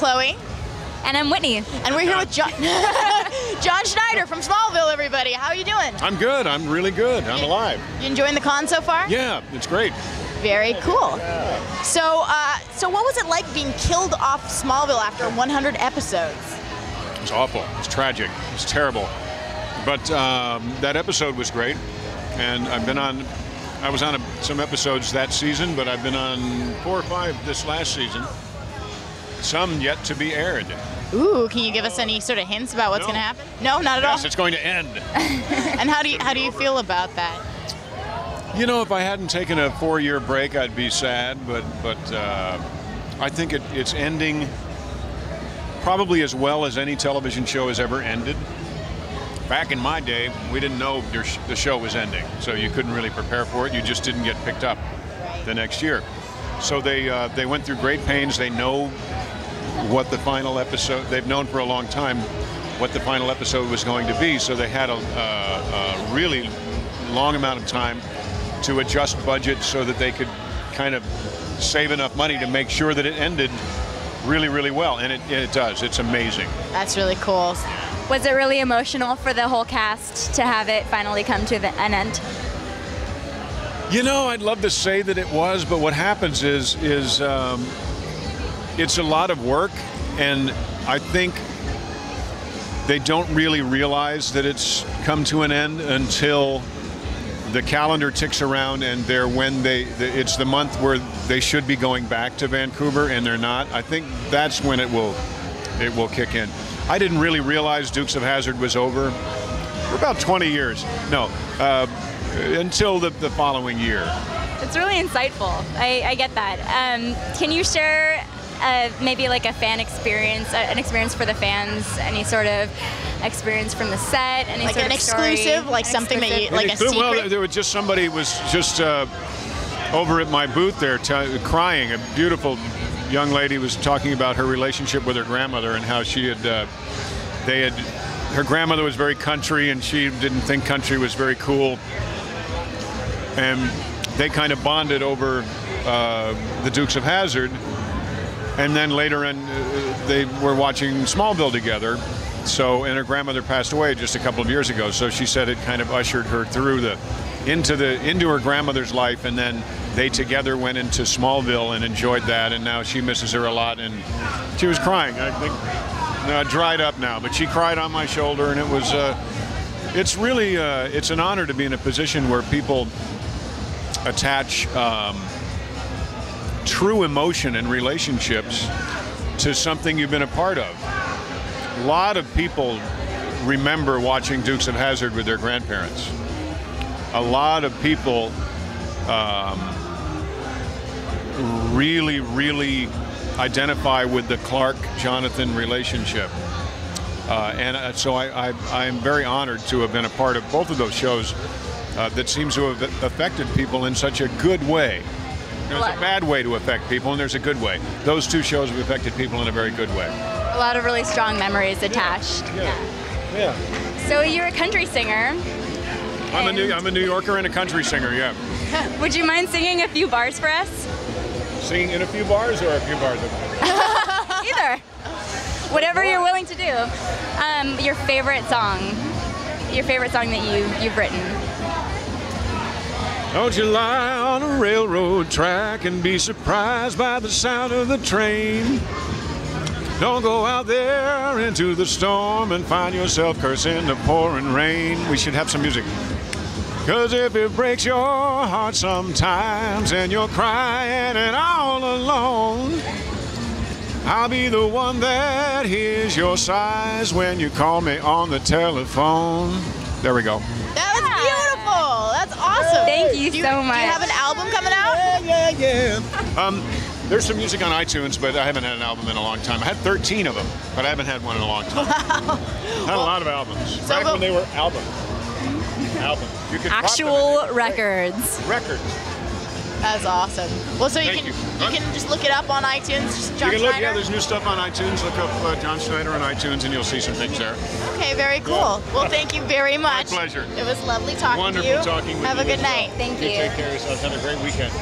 Chloe. And I'm Whitney. And we're here with John Schneider from Smallville, everybody. How are you doing? I'm good. I'm really good. I'm alive. You enjoying the con so far? Yeah, it's great. Very cool. Yeah. So what was it like being killed off Smallville after 100 episodes? It was awful. It was tragic. It was terrible. But that episode was great. And I was on some episodes that season, but I've been on 4 or 5 this last season. Some yet to be aired. Ooh, can you give us any sort of hints about what's going to happen? No, not at all? Yes, it's going to end. And how do you feel about that? You know, if I hadn't taken a 4-year break, I'd be sad, but I think it's ending probably as well as any television show has ever ended. Back in my day, we didn't know the show was ending, so you couldn't really prepare for it. You just didn't get picked up the next year. So they went through great pains. They know what the final episode, they've known for a long time what the final episode was going to be, so they had a really long amount of time to adjust budget so that they could kind of save enough money to make sure that it ended really, really well, and it does. It's amazing. That's really cool. Was it really emotional for the whole cast to have it finally come to an end? You know, I'd love to say that it was, but what happens is it's a lot of work, and I think they don't really realize that it's come to an end until the calendar ticks around and it's the month where they should be going back to Vancouver and they're not. I think that's when it will kick in. I didn't really realize Dukes of Hazzard was over for about 20 years. No, until the following year. It's really insightful. I get that. Can you share maybe like a fan experience, an experience for the fans, any sort of experience from the set, any like sort an of exclusive, story? like something that you, like a secret? Well, there was just somebody was just over at my booth there crying. A beautiful young lady was talking about her relationship with her grandmother and how she had, her grandmother was very country and she didn't think country was very cool. And they kind of bonded over the Dukes of Hazzard. And then later on, they were watching Smallville together. So, and her grandmother passed away just a couple of years ago. So she said it kind of ushered her through into her grandmother's life, and then they together went into Smallville and enjoyed that. And now she misses her a lot, and she was crying. I think dried up now, but she cried on my shoulder, and it was. It's really it's an honor to be in a position where people attach true emotion and relationships to something you've been a part of. A lot of people remember watching Dukes of Hazzard with their grandparents. A lot of people really, really identify with the Clark-Jonathan relationship. So I'm very honored to have been a part of both of those shows that seems to have affected people in such a good way. There's a bad way to affect people, and there's a good way. Those two shows have affected people in a very good way. A lot of really strong memories attached. Yeah. So you're a country singer. I'm a New Yorker and a country singer, yeah. Would you mind singing a few bars for us? Singing in a few bars or a few bars? Either. Whatever you're willing to do. Your favorite song that you've written. Don't you lie on a railroad track and be surprised by the sound of the train. Don't go out there into the storm and find yourself cursing the pouring rain. We should have some music. 'Cause if it breaks your heart sometimes and you're crying and all alone, I'll be the one that hears your sighs when you call me on the telephone. There we go. That was beautiful. That's awesome. Thank you so much. Do you have an album coming out? Yeah. There's some music on iTunes, but I haven't had an album in a long time. I had 13 of them, but I haven't had one in a long time. Wow. Had a lot of albums. So Back when they were albums. You could actual records. Records. That's awesome. Well, so you can just look it up on iTunes. Just John Schneider. Yeah, there's new stuff on iTunes. Look up John Schneider on iTunes, and you'll see some things there. Okay, very cool. Well, thank you very much. My pleasure. It was lovely talking Wonderful to you. talking with you. Have a good night. Thank you. Take care of yourself. Have a great weekend.